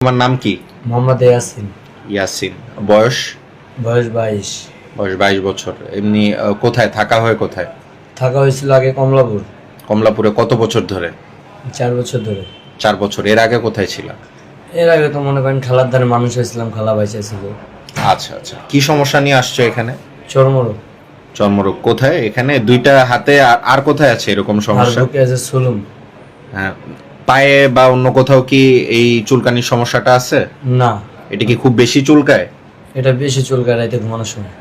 তোমার নাম কি? মোহাম্মদ ইয়াসিন। ইয়াসিন। বয়স? বয়স 22। বয়স 22 বছর। এমনি কোথায় থাকা হয়? কোথায় থাকা হয়েছিল আগে কমলাপুর। কমলাপুরে কত বছর ধরে? 4 বছর ধরে। 4 বছর। এর আগে কোথায় ছিল? এর আগে তো মনে করেন খালার ধারে মানুষ হয়েছিলাম, খালা বাইচা ছিল। আচ্ছা আচ্ছা, কি সমস্যা নিয়ে আসছো এখানে? চর্মরোগ। চর্মরোগ। কোথায়? এখানে দুইটা হাতে? আর কোথায় আছে এরকম আর সমস্যা? বুকে আছে সুলুম। হ্যাঁ, পায়ে বা অন্য কোথাও কি এই চুলকানির সমস্যাটা আছে? না। এটা কি খুব বেশি চুলকায়? এটা বেশি চুলকায় রাইতে ঘুমানোর সময়।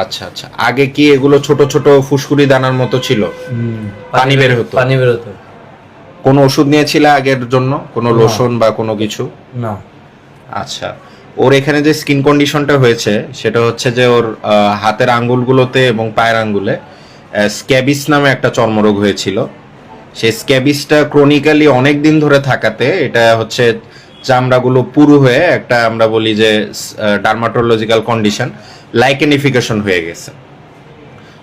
আচ্ছা আচ্ছা, আগে কি এগুলো ছোট ছোট ফুসকুড়ি দানার মতো ছিল? পানি বের হতো? পানি বের হতো। কোনো ওষুধ নিয়েছিলে আগের জন্য? কোনো না। লোশন বা কোনো কিছু? না। আচ্ছা, ওর এখানে যে স্কিন কন্ডিশনটা হয়েছে সেটা হচ্ছে যে ওর হাতের আঙ্গুলগুলোতে এবং পায়ের আঙ্গুলে স্ক্যাবিস নামে একটা চর্মরোগ হয়েছিল। সেই স্ক্যাবিসটা ক্রনিক্যালি অনেক দিন ধরে থাকাতে এটা হচ্ছে চামড়াগুলো পুরু হয়ে একটা, আমরা বলি যে ডার্মাটোলজিক্যাল কন্ডিশন, লাইকেনিফিকেশন হয়ে গেছে।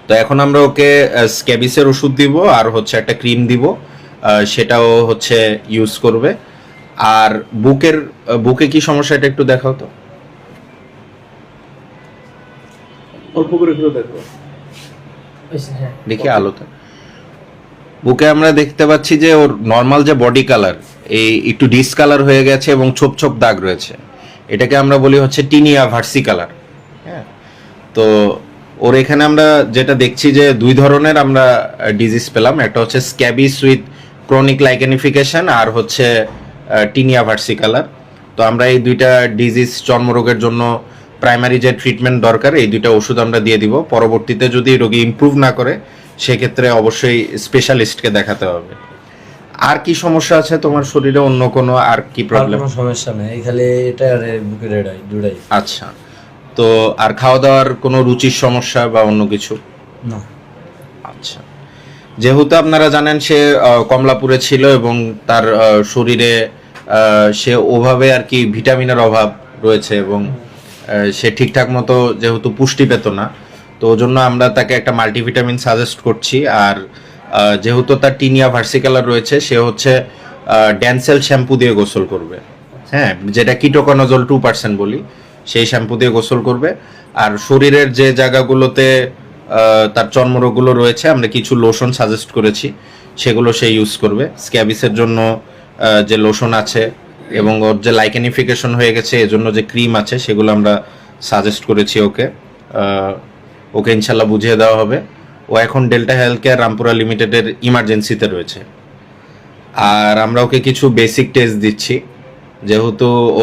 তো এখন আমরা ওকে স্ক্যাবিসের ওষুধ দিব আর হচ্ছে একটা ক্রিম দিব, সেটাও হচ্ছে ইউজ করবে। আর বুকে কি সমস্যা এটা একটু দেখাও তো, অল্প করে একটু দেখো, দেখি আলোতে। বুকে আমরা দেখতে পাচ্ছি যে ওর নর্মাল যে বডি কালার এই একটু ডিসকালার হয়ে গেছে এবং ছোপ ছোপ দাগ রয়েছে। এটাকে আমরা বলি হচ্ছে টিনিয়া ভার্সিকালার। হ্যাঁ, তো ওর এখানে আমরা যেটা দেখছি যে দুই ধরনের আমরা ডিজিজ পেলাম, একটা হচ্ছে স্ক্যাবিস উইথ ক্রনিক লাইকেনিফিকেশন আর হচ্ছে টিনিয়া ভার্সিকালার। তো আমরা এই দুইটা ডিজিজ চর্মরোগের জন্য প্রাইমারি যে ট্রিটমেন্ট দরকার এই দুইটা ওষুধ আমরা দিয়ে দিব। পরবর্তীতে যদি রোগী ইমপ্রুভ না করে সেক্ষেত্রে অবশ্যই স্পেশালিস্টকে দেখাতে হবে। আর কি সমস্যা আছে তোমার শরীরে? অন্য কোনো আর কি প্রবলেম? কোনো সমস্যা নেই, খালি এটা আর বুকের এটাই দুটাই। আচ্ছা, তো আর খাওয়া দাওয়ার কোনো রুচির সমস্যা বা অন্য কিছু? না। আচ্ছা, যেহেতু আপনারা জানেন সে কমলাপুরে ছিল এবং তার শরীরে সে ওভাবে আর কি ভিটামিনের অভাব রয়েছে এবং সে ঠিকঠাক মতো যেহেতু পুষ্টি পেত না, তো ওই জন্য আমরা তাকে একটা মাল্টিভিটামিন সাজেস্ট করছি। আর যেহেতু তার টিনিয়া ভার্সিকালার রয়েছে সে হচ্ছে ড্যান্সেল শ্যাম্পু দিয়ে গোসল করবে। হ্যাঁ, যেটা কিটোকোনাজল 2% বলি, সেই শ্যাম্পু দিয়ে গোসল করবে। আর শরীরের যে জায়গাগুলোতে তার চর্মরোগগুলো রয়েছে আমরা কিছু লোশন সাজেস্ট করেছি, সেগুলো সে ইউজ করবে। স্ক্যাবিসের জন্য যে লোশন আছে এবং ওর যে লাইকেনিফিকেশন হয়ে গেছে এজন্য যে ক্রিম আছে সেগুলো আমরা সাজেস্ট করেছি ওকে। ওকে ইনশাল্লাহ বুঝিয়ে দেওয়া হবে। ও এখন ডেল্টা হেলথ কেয়ার রামপুরা লিমিটেডের ইমার্জেন্সিতে রয়েছে। আর আমরা ওকে কিছু বেসিক টেস্ট দিচ্ছি, যেহেতু